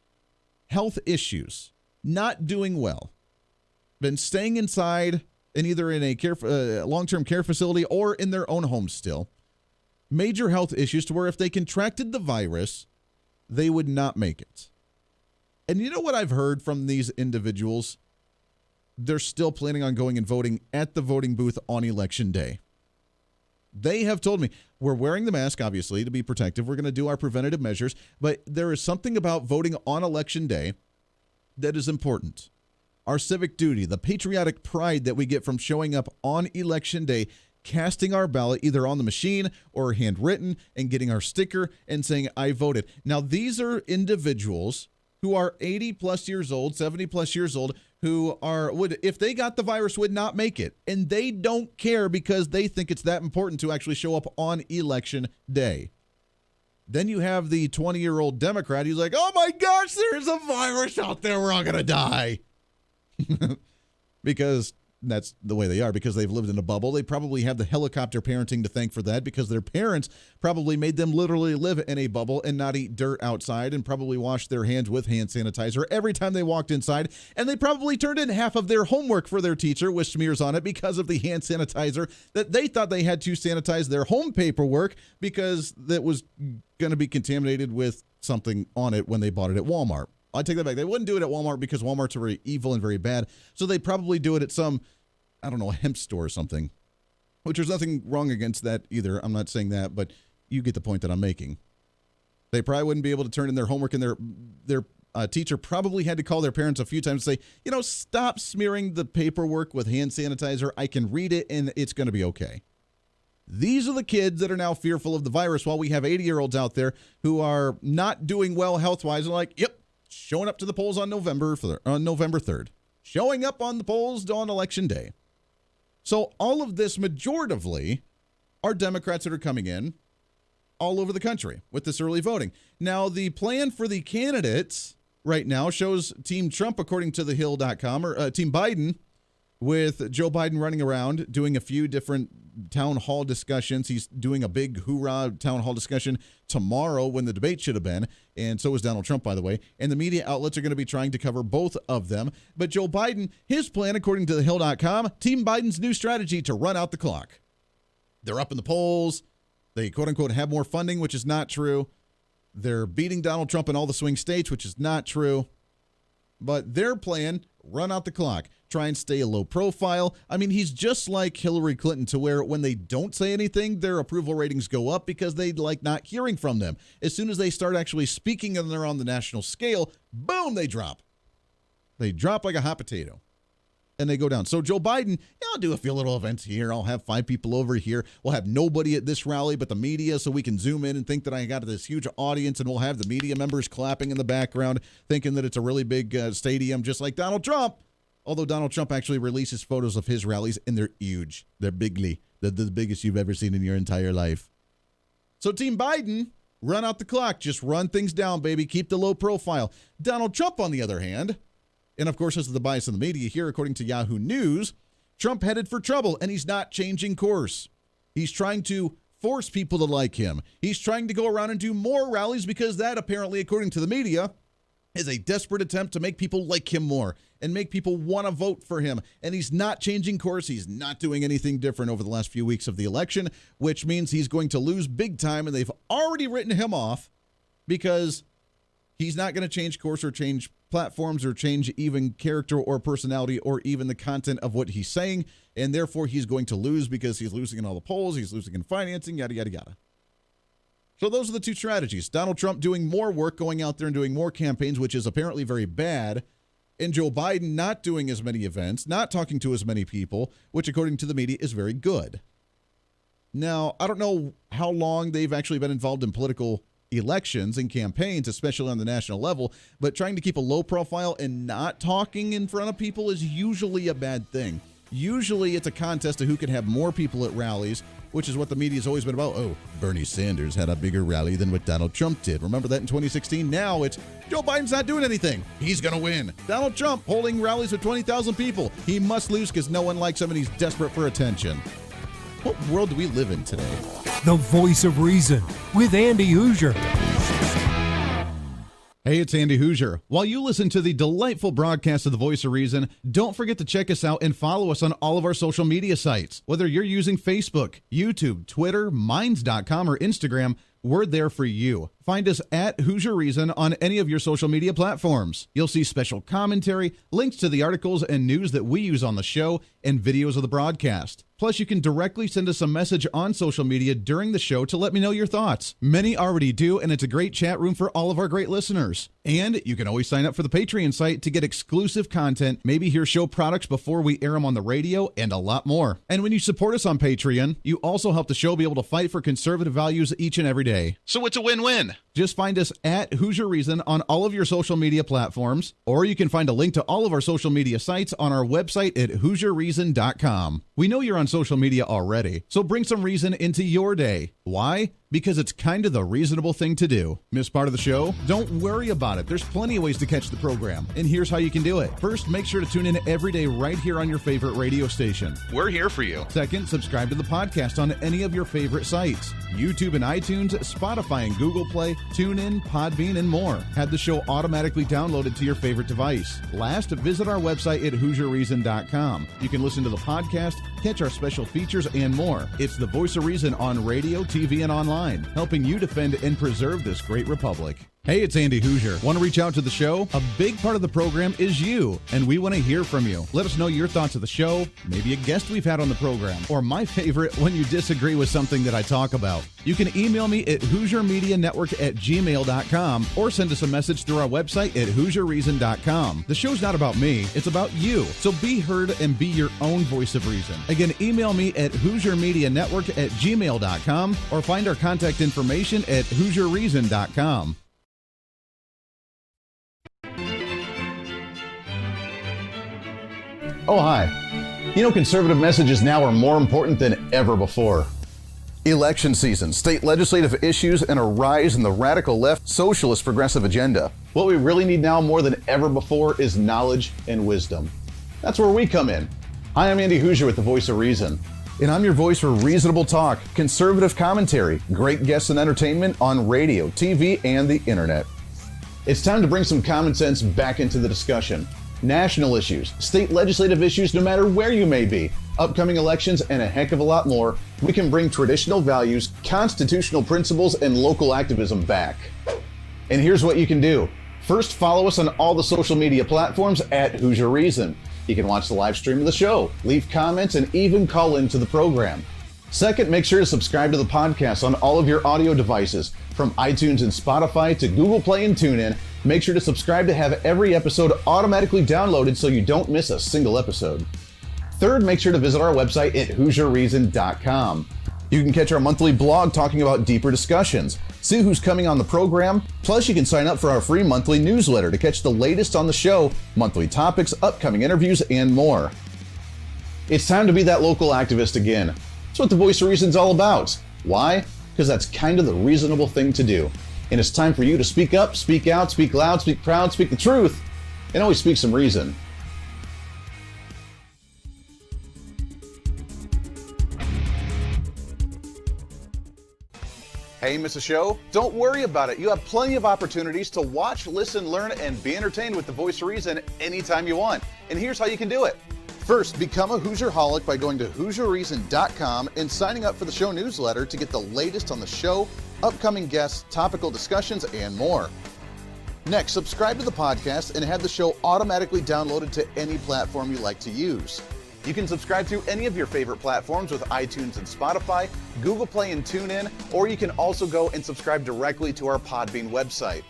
health issues, not doing well, been staying inside and either in a long-term care facility or in their own home still. Major health issues to where if they contracted the virus, they would not make it. And you know what I've heard from these individuals? They're still planning on going and voting at the voting booth on Election Day. They have told me, we're wearing the mask, obviously, to be protective. We're going to do our preventative measures. But there is something about voting on Election Day that is important. Our civic duty, the patriotic pride that we get from showing up on Election Day, casting our ballot either on the machine or handwritten and getting our sticker and saying, I voted. Now, these are individuals who are 80-plus years old, 70-plus years old, who would, if they got the virus, would not make it. And they don't care because they think it's that important to actually show up on Election Day. Then you have the 20-year-old Democrat who's like, oh my gosh, there's a virus out there, we're all going to die. Because that's the way they are because they've lived in a bubble. They probably have the helicopter parenting to thank for that because their parents probably made them literally live in a bubble and not eat dirt outside and probably wash their hands with hand sanitizer every time they walked inside. And they probably turned in half of their homework for their teacher with smears on it because of the hand sanitizer that they thought they had to sanitize their home paperwork because that was going to be contaminated with something on it when they bought it at Walmart. I take that back. They wouldn't do it at Walmart because Walmart's very evil and very bad. So they'd probably do it at some, I don't know, a hemp store or something, which there's nothing wrong against that either. I'm not saying that, but you get the point that I'm making. They probably wouldn't be able to turn in their homework, and their teacher probably had to call their parents a few times and say, stop smearing the paperwork with hand sanitizer. I can read it, and it's going to be okay. These are the kids that are now fearful of the virus while we have 80-year-olds out there who are not doing well health-wise and like, yep, showing up to the polls on November 3rd. Showing up on the polls on Election Day. So all of this, majoritively, are Democrats that are coming in all over the country with this early voting. Now, the plan for the candidates right now shows Team Trump, according to thehill.com, or Team Biden, with Joe Biden running around doing a few different town hall discussions. He's doing a big hoorah town hall discussion tomorrow when the debate should have been, and so is Donald Trump, by the way. And the media outlets are going to be trying to cover both of them. But Joe Biden, his plan, according to thehill.com, Team Biden's new strategy to run out the clock. They're up in the polls. They, quote-unquote, have more funding, which is not true. They're beating Donald Trump in all the swing states, which is not true. But their plan, run out the clock. Try and stay a low profile. I mean, he's just like Hillary Clinton, to where when they don't say anything, their approval ratings go up because they like not hearing from them. As soon as they start actually speaking and they're on the national scale, boom, they drop. They drop like a hot potato. And they go down. So Joe Biden, I'll do a few little events here. I'll have 5 people over here. We'll have nobody at this rally but the media, so we can zoom in and think that I got this huge audience, and we'll have the media members clapping in the background, thinking that it's a really big stadium, just like Donald Trump. Although Donald Trump actually releases photos of his rallies, and they're huge. They're bigly. They're the biggest you've ever seen in your entire life. So Team Biden, run out the clock. Just run things down, baby. Keep the low profile. Donald Trump, on the other hand, and of course, this is the bias in the media here, according to Yahoo News, Trump headed for trouble, and he's not changing course. He's trying to force people to like him. He's trying to go around and do more rallies because that, apparently, according to the media, is a desperate attempt to make people like him more and make people want to vote for him. And he's not changing course. He's not doing anything different over the last few weeks of the election, which means he's going to lose big time, and they've already written him off because he's not going to change course or change platforms or change even character or personality or even the content of what he's saying, and therefore he's going to lose because he's losing in all the polls, he's losing in financing, yada, yada, yada. So those are the two strategies. Donald Trump doing more work, going out there and doing more campaigns, which is apparently very bad, and Joe Biden not doing as many events, not talking to as many people, which according to the media is very good. Now, I don't know how long they've actually been involved in political elections and campaigns, especially on the national level, but trying to keep a low profile and not talking in front of people is usually a bad thing. Usually it's a contest of who can have more people at rallies, which is what the media's always been about. Oh, Bernie Sanders had a bigger rally than what Donald Trump did. Remember that in 2016? Now it's Joe Biden's not doing anything. He's going to win. Donald Trump holding rallies with 20,000 people. He must lose because no one likes him and he's desperate for attention. What world do we live in today? The Voice of Reason with Andy Hooser. Hey, it's Andy Hooser. While you listen to the delightful broadcast of The Voice of Reason, don't forget to check us out and follow us on all of our social media sites. Whether you're using Facebook, YouTube, Twitter, Minds.com, or Instagram, we're there for you. Find us at Hooser Reason on any of your social media platforms. You'll see special commentary, links to the articles and news that we use on the show, and videos of the broadcast. Plus, you can directly send us a message on social media during the show to let me know your thoughts. Many already do, and it's a great chat room for all of our great listeners. And you can always sign up for the Patreon site to get exclusive content, maybe hear show products before we air them on the radio, and a lot more. And when you support us on Patreon, you also help the show be able to fight for conservative values each and every day. So it's a win-win. Just find us at Hooser Reason on all of your social media platforms, or you can find a link to all of our social media sites on our website at HooserReason.com. We know you're on social media already, so bring some reason into your day. Why? Because it's kind of the reasonable thing to do. Miss part of the show? Don't worry about it. There's plenty of ways to catch the program, and here's how you can do it. First, make sure to tune in every day right here on your favorite radio station. We're here for you. Second, subscribe to the podcast on any of your favorite sites. YouTube and iTunes, Spotify and Google Play, TuneIn, Podbean, and more. Have the show automatically downloaded to your favorite device. Last, visit our website at HooserReason.com. You can listen to the podcast, catch our special features, and more. It's the voice of reason on radio, TV, and online, helping you defend and preserve this great republic. Hey, it's Andy Hooser. Want to reach out to the show? A big part of the program is you, and we want to hear from you. Let us know your thoughts of the show, maybe a guest we've had on the program, or my favorite, when you disagree with something that I talk about. You can email me at HooserMediaNetwork@gmail.com or send us a message through our website at HooserReason.com. The show's not about me, it's about you. So be heard and be your own voice of reason. Again, email me at HooserMediaNetwork@gmail.com or find our contact information at HooserReason.com. Oh, hi. You know, conservative messages now are more important than ever before. Election season, state legislative issues, and a rise in the radical left socialist progressive agenda. What we really need now more than ever before is knowledge and wisdom. That's where we come in. Hi, I'm Andy Hooser with the Voice of Reason. And I'm your voice for reasonable talk, conservative commentary, great guests and entertainment on radio, TV, and the internet. It's time to bring some common sense back into the discussion. National issues, state legislative issues, no matter where you may be, upcoming elections, and a heck of a lot more, we can bring traditional values, constitutional principles, and local activism back. And here's what you can do. First, follow us on all the social media platforms at Hooser Reason. You can watch the live stream of the show, leave comments, and even call into the program. Second, make sure to subscribe to the podcast on all of your audio devices, from iTunes and Spotify to Google Play and TuneIn. Make sure to subscribe to have every episode automatically downloaded so you don't miss a single episode. Third, make sure to visit our website at HooserReason.com. You can catch our monthly blog talking about deeper discussions, see who's coming on the program, plus you can sign up for our free monthly newsletter to catch the latest on the show, monthly topics, upcoming interviews, and more. It's time to be that local activist again. That's what the Voice of Reason's all about. Why? Because that's kind of the reasonable thing to do. And it's time for you to speak up, speak out, speak loud, speak proud, speak the truth, and always speak some reason. Hey, miss a show? Don't worry about it. You have plenty of opportunities to watch, listen, learn, and be entertained with the Voice of Reason anytime you want. And here's how you can do it. First, become a Hooserholic by going to HooserReason.com and signing up for the show newsletter to get the latest on the show, upcoming guests, topical discussions, and more. Next, subscribe to the podcast and have the show automatically downloaded to any platform you like to use. You can subscribe through any of your favorite platforms with iTunes and Spotify, Google Play and TuneIn, or you can also go and subscribe directly to our Podbean website.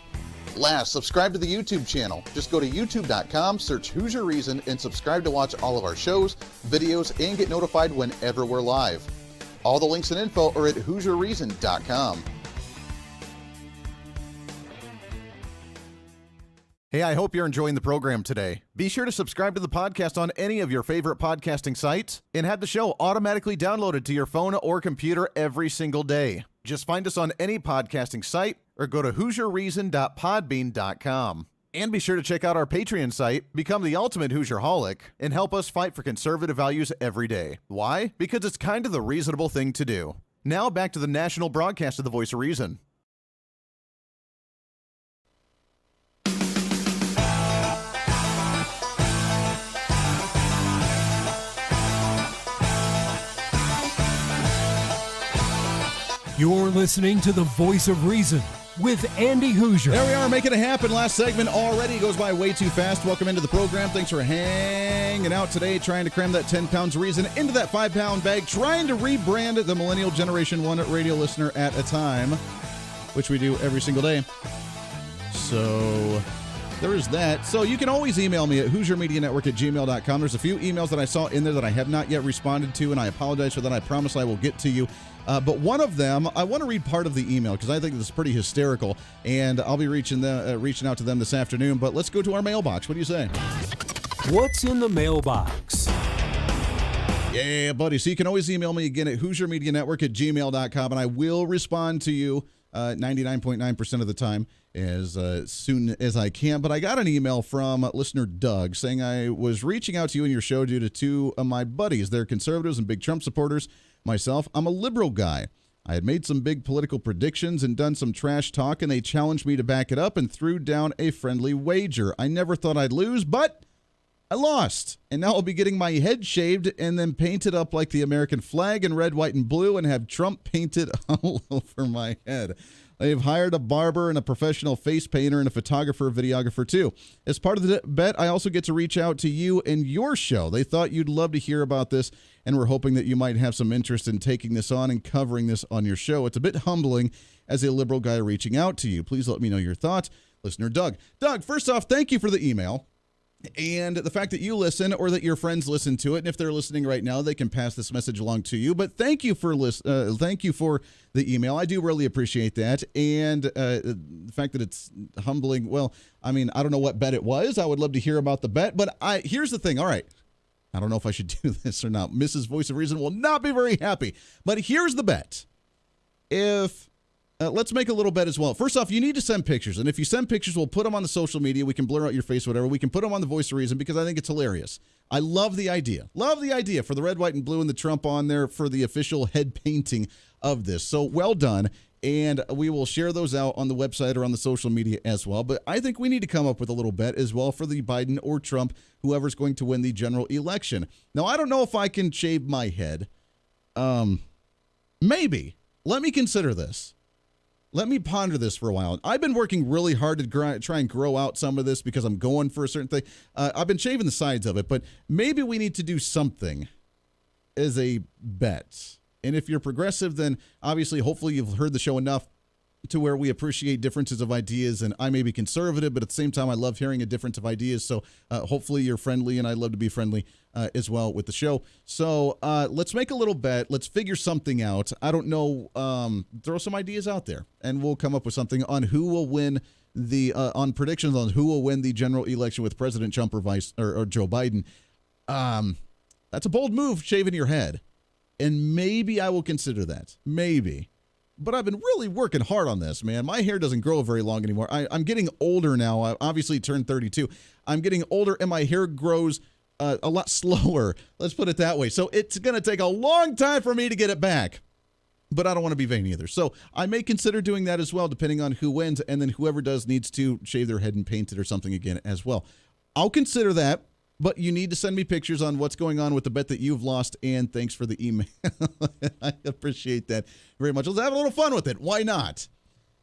Last, subscribe to the YouTube channel. Just go to youtube.com, search Hooser Reason, and subscribe to watch all of our shows, videos, and get notified whenever we're live. All the links and info are at HooserReason.com. Hey, I hope you're enjoying the program today. Be sure to subscribe to the podcast on any of your favorite podcasting sites and have the show automatically downloaded to your phone or computer every single day. Just find us on any podcasting site or go to HooserReason.podbean.com. And be sure to check out our Patreon site, become the ultimate Hooserholic, and help us fight for conservative values every day. Why? Because it's kind of the reasonable thing to do. Now back to the national broadcast of the Voice of Reason. You're listening to the Voice of Reason with Andy Hooser. There we are, making it happen. Last segment already goes by way too fast. Welcome into the program. Thanks for hanging out today, trying to cram that 10 pounds of reason into that 5-pound bag, trying to rebrand the Millennial Generation 1 radio listener at a time, which we do every single day. So there is that. So you can always email me at HooserMediaNetwork@gmail.com. There's a few emails that I saw in there that I have not yet responded to, and I apologize for that. I promise I will get to you. But one of them, I want to read part of the email because I think this is pretty hysterical, and I'll be reaching out to them this afternoon. But let's go to our mailbox. What do you say? What's in the mailbox? Yeah, buddy. So you can always email me again at HooserMediaNetwork@gmail.com, and I will respond to you 99.9% of the time as soon as I can. But I got an email from listener Doug saying I was reaching out to you and your show due to two of my buddies. They're conservatives and big Trump supporters. Myself, I'm a liberal guy. I had made some big political predictions and done some trash talk, and they challenged me to back it up and threw down a friendly wager. I never thought I'd lose, but I lost, and now I'll be getting my head shaved and then painted up like the American flag in red, white, and blue and have Trump painted all over my head. They've hired a barber and a professional face painter and a photographer, videographer, too. As part of the bet, I also get to reach out to you and your show. They thought you'd love to hear about this, and we're hoping that you might have some interest in taking this on and covering this on your show. It's a bit humbling as a liberal guy reaching out to you. Please let me know your thoughts. Listener Doug. Doug, first off, thank you for the email. And the fact that you listen or that your friends listen to it, and if they're listening right now, they can pass this message along to you. But thank you for thank you for the email. I do really appreciate that. And the fact that it's humbling, well, I mean, I don't know what bet it was. I would love to hear about the bet. But here's the thing. All right. I don't know if I should do this or not. Mrs. Voice of Reason will not be very happy. But here's the bet. If let's make a little bet as well. First off, you need to send pictures. And if you send pictures, we'll put them on the social media. We can blur out your face, whatever. We can put them on the Voice of Reason because I think it's hilarious. I love the idea. Love the idea for the red, white, and blue and the Trump on there for the official head painting of this. So well done. And we will share those out on the website or on the social media as well. But I think we need to come up with a little bet as well for the Biden or Trump, whoever's going to win the general election. Now, I don't know if I can shave my head. Maybe. Let me consider this. Let me ponder this for a while. I've been working really hard to try and grow out some of this because I'm going for a certain thing. I've been shaving the sides of it, but maybe we need to do something as a bet. And if you're progressive, then obviously, hopefully you've heard the show enough to where we appreciate differences of ideas. And I may be conservative, but at the same time, I love hearing a difference of ideas. So hopefully you're friendly, and I'd love to be friendly as well with the show. So let's make a little bet. Let's figure something out. I don't know. Throw some ideas out there, and we'll come up with something on who will win on predictions on who will win the general election with President Trump or Joe Biden. That's a bold move, shaving your head. And maybe I will consider that. Maybe. But I've been really working hard on this, man. My hair doesn't grow very long anymore. I'm getting older now. I obviously turned 32. I'm getting older, and my hair grows a lot slower. Let's put it that way. So it's going to take a long time for me to get it back. But I don't want to be vain either. So I may consider doing that as well, depending on who wins. And then whoever does needs to shave their head and paint it or something again as well. I'll consider that. But you need to send me pictures on what's going on with the bet that you've lost, and thanks for the email. I appreciate that very much. Let's have a little fun with it. Why not?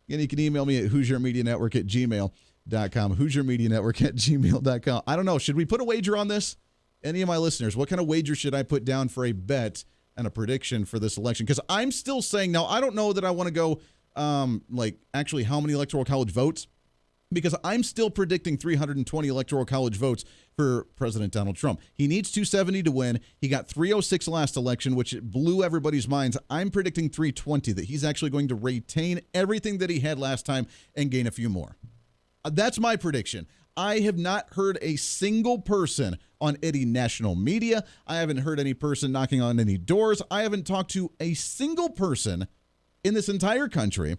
Again, you can email me at HooserMediaNetwork@gmail.com, HooserMediaNetwork@gmail.com. I don't know. Should we put a wager on this? Any of my listeners, what kind of wager should I put down for a bet and a prediction for this election? Because I'm still saying, now, I don't know that I want to go, actually how many electoral college votes, because I'm still predicting 320 electoral college votes for President Donald Trump. He needs 270 to win. He got 306 last election, which blew everybody's minds. I'm predicting 320, that he's actually going to retain everything that he had last time and gain a few more. That's my prediction. I have not heard a single person on any national media. I haven't heard any person knocking on any doors. I haven't talked to a single person in this entire country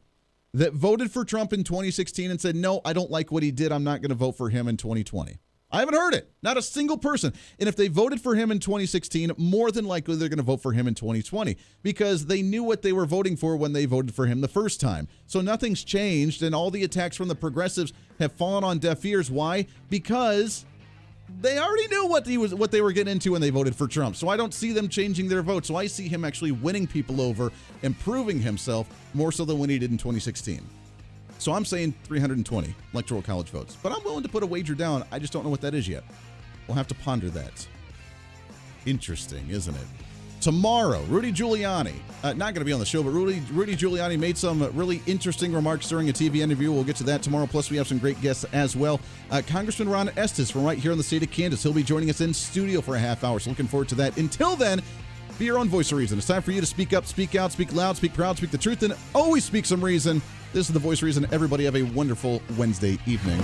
that voted for Trump in 2016 and said, no, I don't like what he did. I'm not going to vote for him in 2020. I haven't heard it. Not a single person. And if they voted for him in 2016, more than likely they're going to vote for him in 2020 because they knew what they were voting for when they voted for him the first time. So nothing's changed, and all the attacks from the progressives have fallen on deaf ears. Why? Because they already knew what they were getting into when they voted for Trump. So I don't see them changing their vote. So I see him actually winning people over, improving himself more so than when he did in 2016. So I'm saying 320 electoral college votes. But I'm willing to put a wager down. I just don't know what that is yet. We'll have to ponder that. Interesting, isn't it? Tomorrow, Rudy Giuliani, not going to be on the show, but Rudy Giuliani made some really interesting remarks during a TV interview. We'll get to that tomorrow. Plus, we have some great guests as well. Congressman Ron Estes from right here in the state of Kansas. He'll be joining us in studio for a half hour, so looking forward to that. Until then, be your own voice of reason. It's time for you to speak up, speak out, speak loud, speak proud, speak the truth, and always speak some reason. This is the Voice of Reason. Everybody have a wonderful Wednesday evening.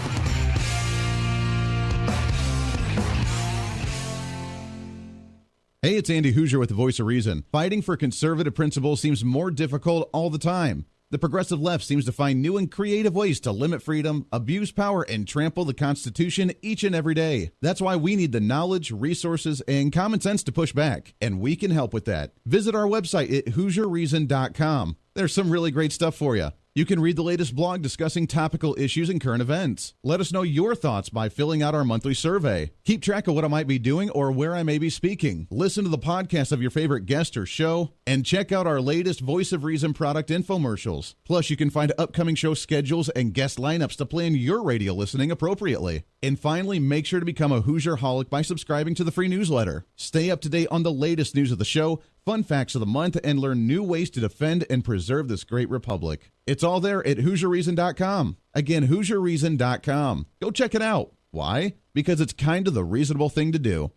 Hey, it's Andy Hooser with the Voice of Reason. Fighting for conservative principles seems more difficult all the time. The progressive left seems to find new and creative ways to limit freedom, abuse power, and trample the Constitution each and every day. That's why we need the knowledge, resources, and common sense to push back, and we can help with that. Visit our website at HooserReason.com. There's some really great stuff for you. You can read the latest blog discussing topical issues and current events. Let us know your thoughts by filling out our monthly survey. Keep track of what I might be doing or where I may be speaking. Listen to the podcast of your favorite guest or show, and check out our latest Voice of Reason product infomercials. Plus, you can find upcoming show schedules and guest lineups to plan your radio listening appropriately. And finally, make sure to become a Hoosier-holic by subscribing to the free newsletter. Stay up to date on the latest news of the show, fun facts of the month, and learn new ways to defend and preserve this great republic. It's all there at HooserReason.com. Again, HooserReason.com. Go check it out. Why? Because it's kind of the reasonable thing to do.